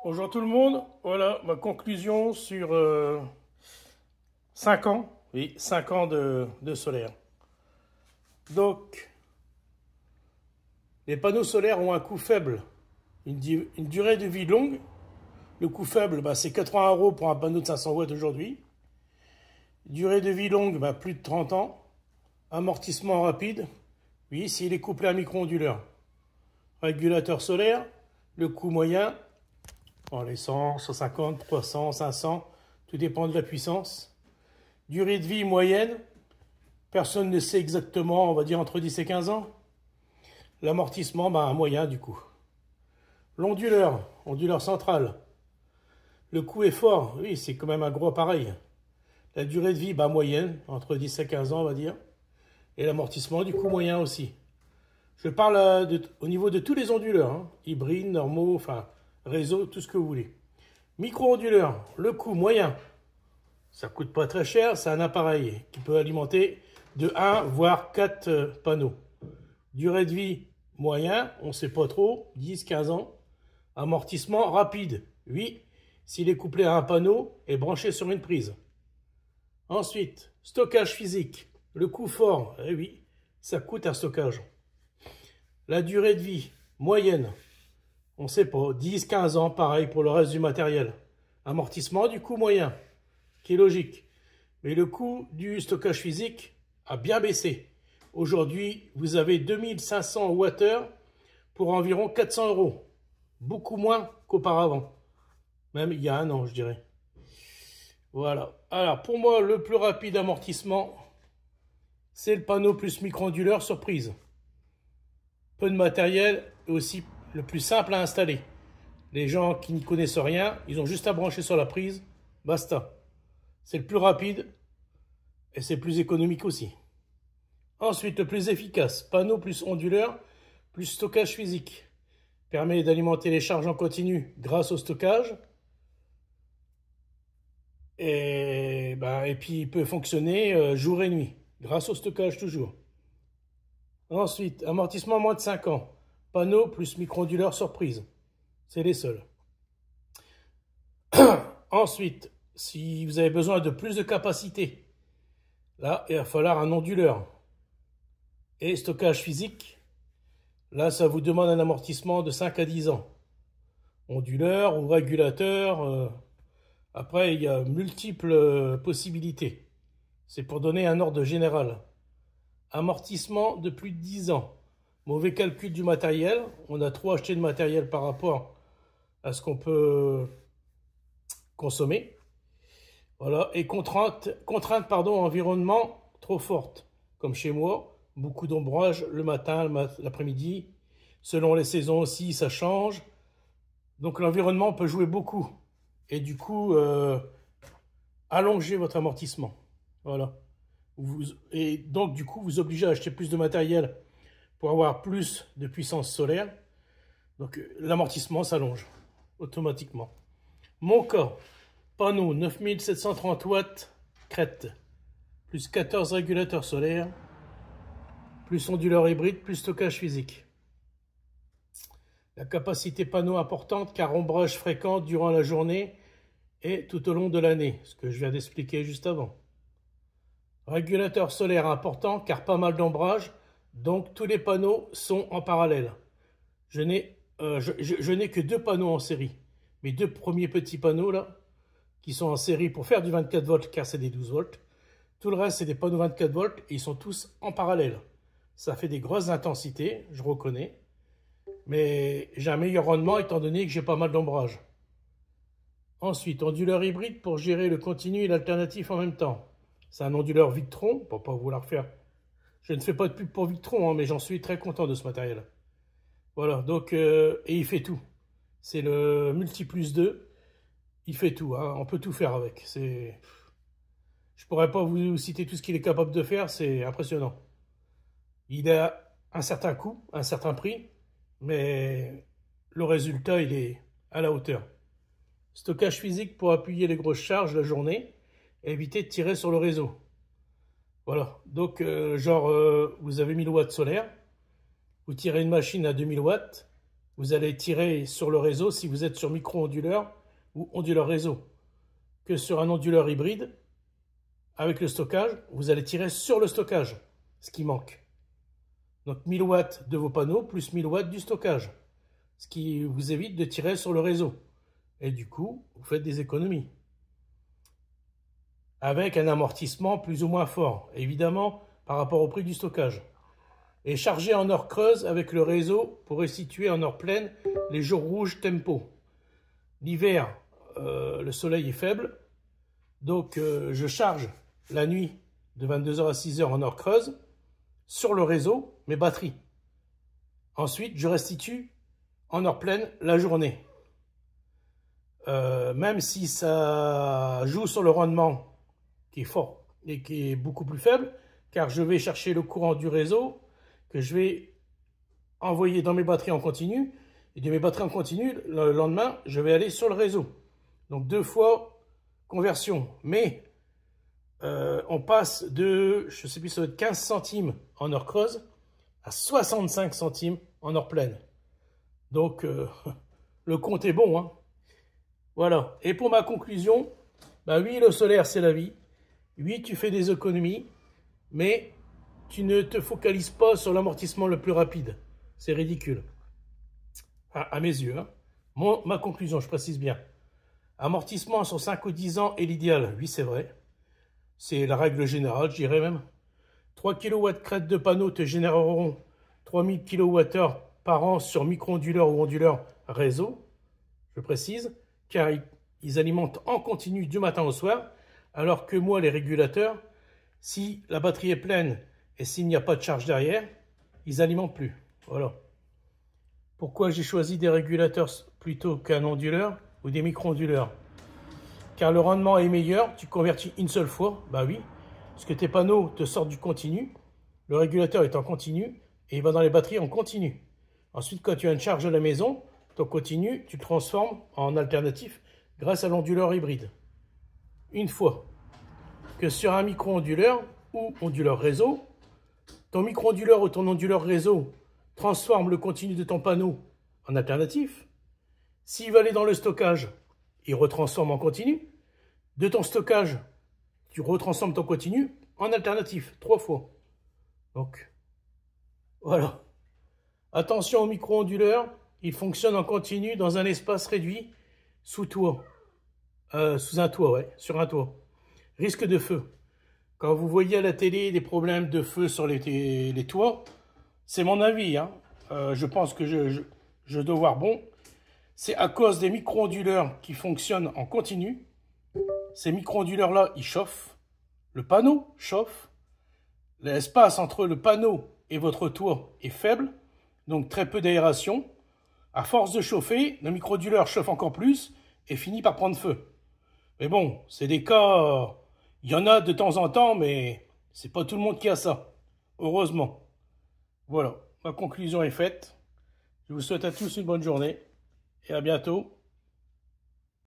Bonjour tout le monde, voilà ma conclusion sur 5 ans, oui, 5 ans de solaire. Donc, les panneaux solaires ont un coût faible, une durée de vie longue. Le coût faible, c'est 80 € pour un panneau de 500 watts aujourd'hui. Durée de vie longue, plus de 30 ans. Amortissement rapide, oui, s'il est couplé à un micro-onduleur. Régulateur solaire, le coût moyen, les 100, 150, 300, 500, tout dépend de la puissance. Durée de vie moyenne, personne ne sait exactement, on va dire entre 10 et 15 ans. L'amortissement, moyen du coup. L'onduleur, onduleur central. Le coût est fort, oui, c'est quand même un gros appareil. La durée de vie, moyenne, entre 10 et 15 ans, on va dire. Et l'amortissement, du coup, moyen aussi. Je parle au niveau de tous les onduleurs, hybrides, normaux, réseau, tout ce que vous voulez. Micro-onduleur, le coût moyen. Ça coûte pas très cher, c'est un appareil qui peut alimenter de 1 voire 4 panneaux. Durée de vie moyen, on ne sait pas trop, 10-15 ans. Amortissement rapide, oui, s'il est couplé à un panneau et branché sur une prise. Ensuite, stockage physique, le coût fort, oui, ça coûte un stockage. La durée de vie moyenne, on ne sait pas, 10-15 ans, pareil pour le reste du matériel. Amortissement du coût moyen, qui est logique. Mais le coût du stockage physique a bien baissé. Aujourd'hui, vous avez 2500 Wh pour environ 400 €. Beaucoup moins qu'auparavant. Même il y a un an, je dirais. Voilà. Alors, pour moi, le plus rapide amortissement, c'est le panneau plus micro-onduleur sur prise. Peu de matériel et aussi le plus simple à installer. Les gens qui n'y connaissent rien, ils ont juste à brancher sur la prise, basta. C'est le plus rapide et c'est plus économique aussi. Ensuite, le plus efficace, panneau plus onduleur plus stockage physique. Permet d'alimenter les charges en continu grâce au stockage. Et puis il peut fonctionner jour et nuit, grâce au stockage toujours. Ensuite, amortissement moins de 5 ans. Panneau plus micro-onduleur surprise. C'est les seuls. Ensuite, si vous avez besoin de plus de capacité, là, il va falloir un onduleur. Et stockage physique, là, ça vous demande un amortissement de 5 à 10 ans. Onduleur ou régulateur. Après, il y a multiples possibilités. C'est pour donner un ordre général. Amortissement de plus de 10 ans. Mauvais calcul du matériel. On a trop acheté de matériel par rapport à ce qu'on peut consommer. Voilà. Et contrainte environnement trop forte. Comme chez moi, beaucoup d'ombrage le matin, l'après-midi. Selon les saisons aussi, ça change. Donc l'environnement peut jouer beaucoup. Et du coup, allonger votre amortissement. Voilà. Et donc, du coup, vous obligez à acheter plus de matériel pour avoir plus de puissance solaire. Donc, l'amortissement s'allonge automatiquement. Mon cas, panneau 9730 watts, crête, plus 14 régulateurs solaires, plus onduleur hybride, plus stockage physique. La capacité panneau importante car ombrage fréquent durant la journée et tout au long de l'année, ce que je viens d'expliquer juste avant. Régulateur solaire important car pas mal d'ombrage, donc tous les panneaux sont en parallèle. Je n'ai que 2 panneaux en série. Mes 2 premiers petits panneaux là, qui sont en série pour faire du 24 volts car c'est des 12 volts. Tout le reste c'est des panneaux 24 volts et ils sont tous en parallèle. Ça fait des grosses intensités, je reconnais. Mais j'ai un meilleur rendement étant donné que j'ai pas mal d'ombrage. Ensuite, onduleur hybride pour gérer le continu et l'alternatif en même temps. C'est un onduleur Victron, pour pas vouloir faire. Je ne fais pas de pub pour Victron, mais j'en suis très content de ce matériel. Voilà, donc, et il fait tout. C'est le Multi Plus 2. Il fait tout, on peut tout faire avec. Je pourrais pas vous citer tout ce qu'il est capable de faire, c'est impressionnant. Il a un certain coût, un certain prix, mais le résultat, il est à la hauteur. Stockage physique pour appuyer les grosses charges la journée et éviter de tirer sur le réseau. Voilà, donc vous avez 1000 watts solaires, vous tirez une machine à 2000 watts, vous allez tirer sur le réseau si vous êtes sur micro-onduleur ou onduleur réseau. Que sur un onduleur hybride, avec le stockage, vous allez tirer sur le stockage, ce qui manque. Donc 1000 watts de vos panneaux plus 1000 watts du stockage, ce qui vous évite de tirer sur le réseau. Et du coup, vous faites des économies. Avec un amortissement plus ou moins fort, évidemment, par rapport au prix du stockage. Et chargé en heure creuse avec le réseau pour restituer en heure pleine les jours rouges tempo. L'hiver, le soleil est faible, donc je charge la nuit de 22h à 6h en heure creuse sur le réseau mes batteries. Ensuite, je restitue en heure pleine la journée. Même si ça joue sur le rendement qui est fort et qui est beaucoup plus faible, car je vais chercher le courant du réseau que je vais envoyer dans mes batteries en continu, et de mes batteries en continu, le lendemain, je vais aller sur le réseau. Donc 2 fois conversion. Mais on passe de, je ne sais plus, ça doit être 15 centimes en heure creuse à 65 centimes en heure pleine. Donc le compte est bon, hein. Voilà. Et pour ma conclusion, bah oui, le solaire, c'est la vie. Oui, tu fais des économies, mais tu ne te focalises pas sur l'amortissement le plus rapide. C'est ridicule. À mes yeux. Hein. Ma conclusion, je précise bien. Amortissement sur 5 ou 10 ans est l'idéal. Oui, c'est vrai. C'est la règle générale, je dirais même. 3 kW crête de panneau te généreront 3000 kWh par an sur micro-onduleur ou onduleur réseau. Je précise, car ils alimentent en continu du matin au soir, alors que moi, les régulateurs, si la batterie est pleine et s'il n'y a pas de charge derrière, ils n'alimentent plus. Voilà. Pourquoi j'ai choisi des régulateurs plutôt qu'un onduleur ou des micro-onduleurs? Car le rendement est meilleur, tu convertis une seule fois, bah oui, parce que tes panneaux te sortent du continu, le régulateur est en continu et il va dans les batteries en continu. Ensuite, quand tu as une charge à la maison, ton continu, tu le transformes en alternatif grâce à l'onduleur hybride. Une fois que sur un micro-onduleur ou onduleur réseau, ton micro-onduleur ou ton onduleur réseau transforme le continu de ton panneau en alternatif. S'il va aller dans le stockage, il retransforme en continu. De ton stockage, tu retransformes ton continu en alternatif, 3 fois. Donc, voilà. Attention au micro-onduleur, il fonctionne en continu dans un espace réduit sous toit. Sous un toit, ouais, sur un toit. Risque de feu. Quand vous voyez à la télé des problèmes de feu sur les toits, c'est mon avis, hein. Je pense que je dois voir bon. C'est à cause des micro-onduleurs qui fonctionnent en continu. Ces micro-onduleurs-là, ils chauffent. Le panneau chauffe. L'espace entre le panneau et votre toit est faible, donc très peu d'aération. À force de chauffer, le micro-onduleur chauffe encore plus et finit par prendre feu. Mais bon, c'est des cas... Il y en a de temps en temps, mais c'est pas tout le monde qui a ça. Heureusement. Voilà, ma conclusion est faite. Je vous souhaite à tous une bonne journée et à bientôt